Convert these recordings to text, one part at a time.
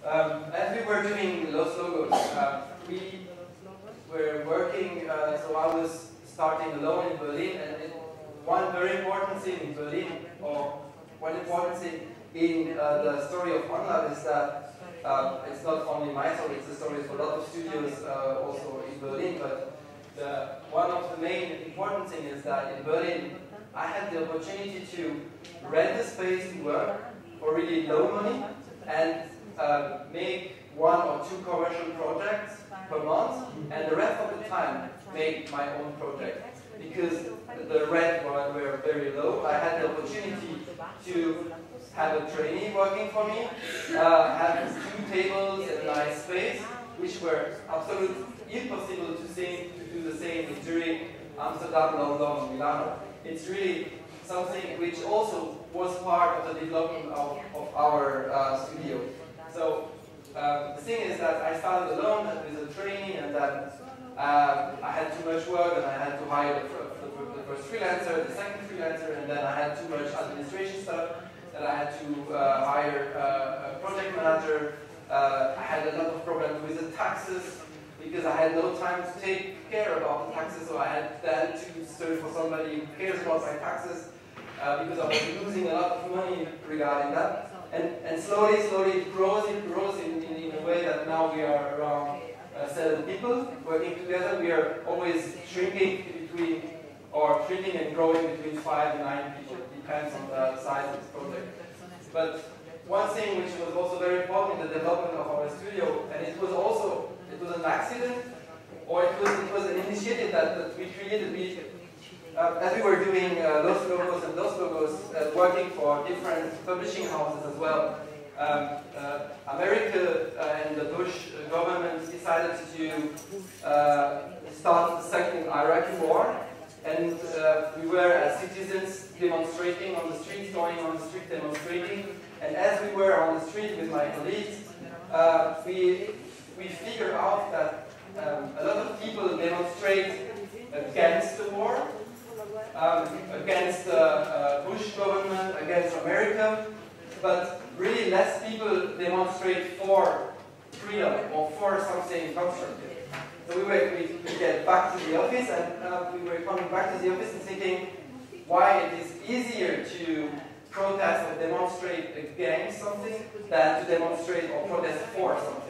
As we were doing Los Logos, we were working, so I was starting alone in Berlin, and one very important thing in Berlin, or one important thing in the story of Onlab is that it's not only my story, it's the story of a lot of studios also in Berlin, but one of the main important things is that in Berlin I had the opportunity to rent a space to work for really low money and make 1 or 2 commercial projects per month, and the rest of the time make my own project. Because the rent were very low, I had the opportunity to have a trainee working for me, have 2 tables in a nice space, which were absolutely impossible to do the same in Zurich, Amsterdam, London, Milan. It's really something which also was part of the development of our studio. So the thing is that I started alone with a trainee, and then I had too much work, and I had to hire the first freelancer, the second freelancer, and then I had too much administration stuff. Then I had to hire a project manager. I had a lot of problems with the taxes because I had no time to take care about the taxes, so I had then to search for somebody who cares about my taxes because I was losing a lot of money regarding that. And slowly it grows in a way that now we are around 7 people working together. We are always shrinking and growing between 5 and 9 people. It depends on the size of the project. But one thing which was also very important in the development of our studio, and it was an accident, or it was an initiative that we created. As we were doing Los Logos, working for different publishing houses as well, America and the Bush government decided to start the second Iraqi war, and we were as citizens demonstrating on the streets, going on the street demonstrating, and as we were on the street with my colleagues, we figured out that a lot of people demonstrate against the war, against the Bush government, against America, but really less people demonstrate for freedom or for something constructive. So we get back to the office, and we were coming back to the office and thinking why it is easier to protest or demonstrate against something than to demonstrate or protest for something.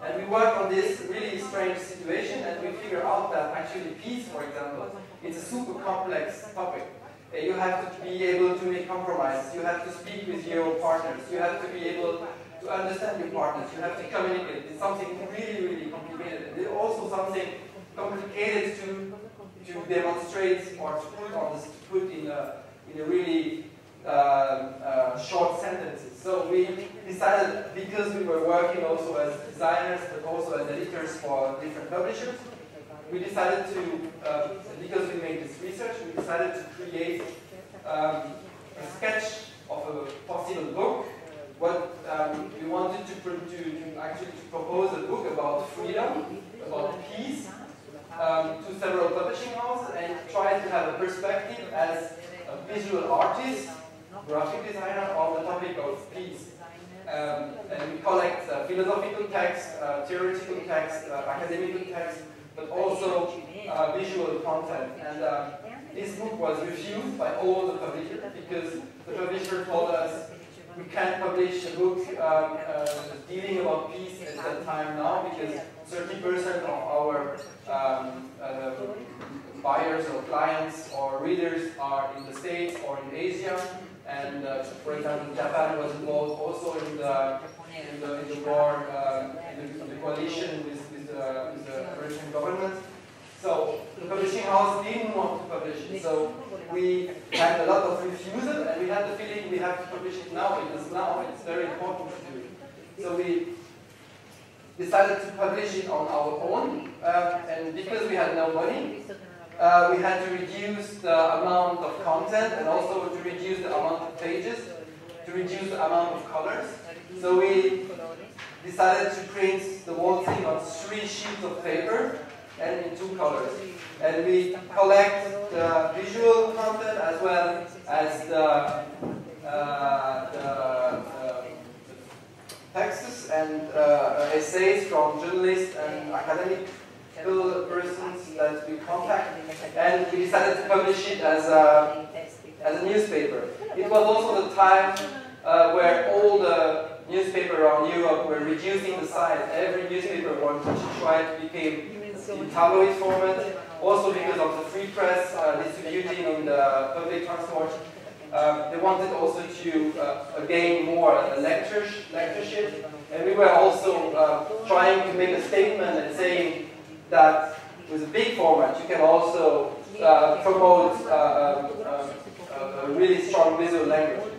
And we worked on this really strange situation, and we figured out that actually peace, for example, it's a super complex topic. You have to be able to make compromises, you have to speak with your partners, you have to be able to understand your partners, you have to communicate. It's something really, really complicated. And it's also something complicated to demonstrate or to put in a really short sentences. So we decided, because we were working also as designers but also as editors for different publishers, we decided to, because we made this research, we decided to create a sketch of a possible book. What we wanted to actually propose a book about freedom, about peace, to several publishing houses, and try to have a perspective as a visual artist, graphic designer, on the topic of peace. And we collect philosophical text, theoretical text, academic text, but also visual content. And this book was refused by all the publishers because the publisher told us we can't publish a book dealing about peace at that time now because 30% of our buyers or clients or readers are in the States or in Asia. And for example, Japan was involved also in the war, in the coalition with the American government. So the publishing house didn't want to publish it. So we had a lot of refusal, and we had the feeling we have to publish it now because now it's very important to do it. So we decided to publish it on our own, and because we had no money, we had to reduce the amount of content and also to reduce the amount of pages, to reduce the amount of colors. So we decided to print the whole thing on 3 sheets of paper and in 2 colors. And we collect the visual content as well as the texts and essays from journalists and academic persons that we contact, and we decided to publish it as a newspaper. It was also the time where all the newspapers around Europe were reducing the size. Every newspaper wanted to try to become in tabloid format, also because of the free press distributing in the public transport. They wanted also to gain more lectureship, and we were also trying to make a statement and saying that with a big format you can also promote a really strong visual language.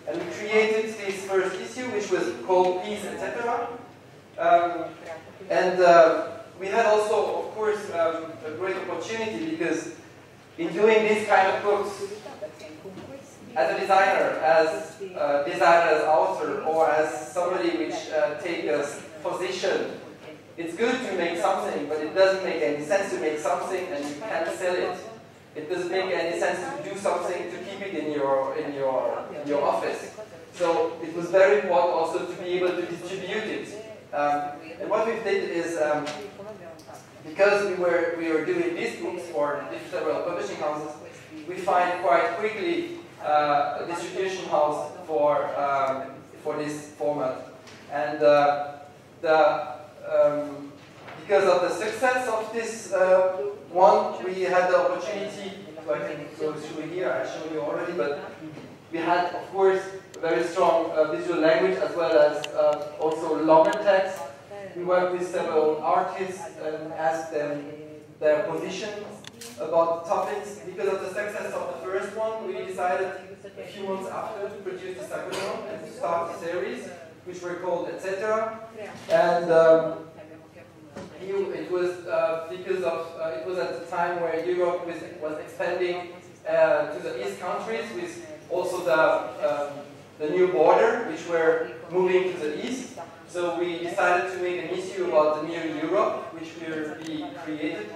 And we created this first issue, which was called Peace, etc. We had also, of course, a great opportunity, because in doing this kind of books, as a designer, as author, or as somebody which takes a position, it's good to make something, but it doesn't make any sense to make something and you can't sell it. It doesn't make any sense to do something to keep it in your office. So it was very important also to be able to distribute it. And what we did is, because we were doing these books for several publishing houses, we find quite quickly a distribution house for this format. And because of the success of this one, we had the opportunity, so I can go through here, I showed you already, but we had, of course, a very strong visual language, as well as also longer text. We worked with several artists and asked them their positions about the topics. Because of the success of the first one, we decided a few months after to produce the second one and to start a series, which were called Etc. And it was because of it was at the time where Europe was expanding to the east countries, with also the new border, which were moving to the east. So we decided to make an issue about the new Europe, which will be created,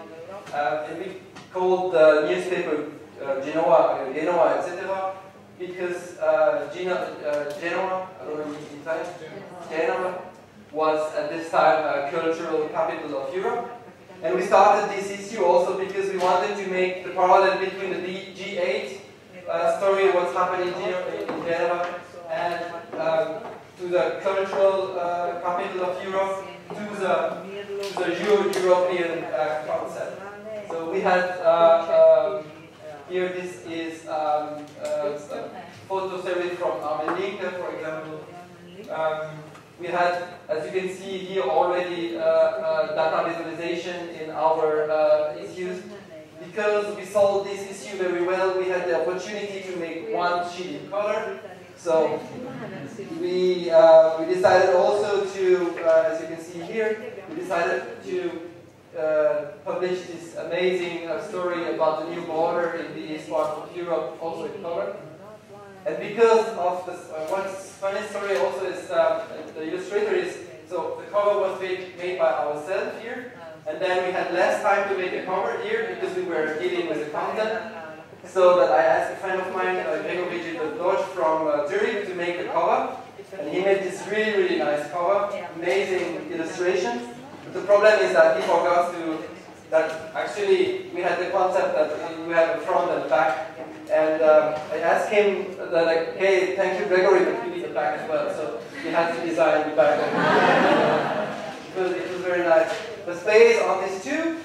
and we called the newspaper Genoa, etc. Because Genoa, I don't know in Italian, Genoa was at this time a cultural capital of Europe. And we started this issue also because we wanted to make the parallel between the G8 story, what's happening in Genoa, and to the cultural capital of Europe, to the European concept. So we had here, this is a photo series from Armelinka, for example. We had, as you can see here, already data visualization in our issues. Because we sold this issue very well, we had the opportunity to make one sheet in color. So we decided also to, as you can see here, we decided to publish this amazing story about the new border in the east part of Europe, also in color. And because of this, one funny story also is the illustrator is, so the cover was made by ourselves here, and then we had less time to make a cover here because we were dealing with the content. So that I asked a friend of mine, Gregor from Zurich, to make the cover, and he made this really, really nice cover, amazing illustrations. But the problem is that he forgot that actually we had the concept that we had a front and a back. And I asked him that, like, hey, thank you, Gregory, but we need the back as well. So he had to design the back. It was very nice. The space on this too,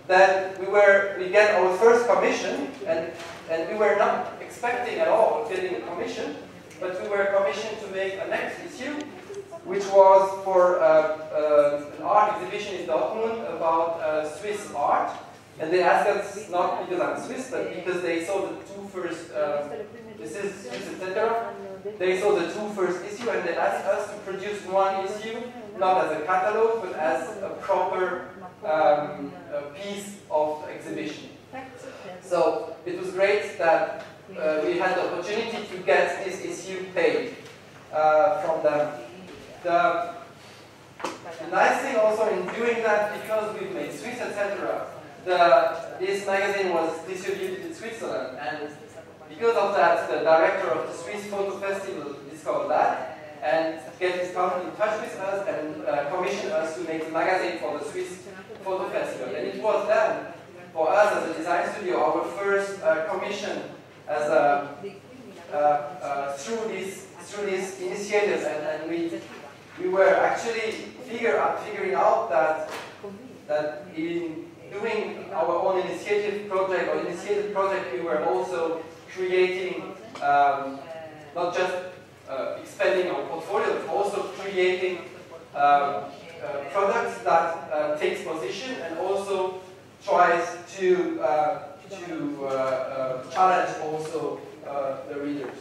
that we get our first commission, and we were not expecting at all getting a commission, but we were commissioned to make a next issue, which was for an art exhibition in Dortmund about Swiss art. And they asked us, not because I'm Swiss, but because they saw the two first, this is Swiss, etc. They saw the two first issue, and they asked us to produce one issue, not as a catalog, but as a proper piece of exhibition. So it was great that we had the opportunity to get this issue paid from them. The nice thing also in doing that, because we made Swiss, etc., this magazine was distributed in Switzerland, and because of that, the director of the Swiss Photo Festival discovered that, and get in touch with us and commission us to make the magazine for the Swiss Photo Festival. And it was then, for us as a design studio, our first commission as a, through these initiatives, and we were actually figuring out that in doing our own initiative project, we were also creating not just expanding our portfolio, but also creating products that takes position and also tries to challenge also the readers.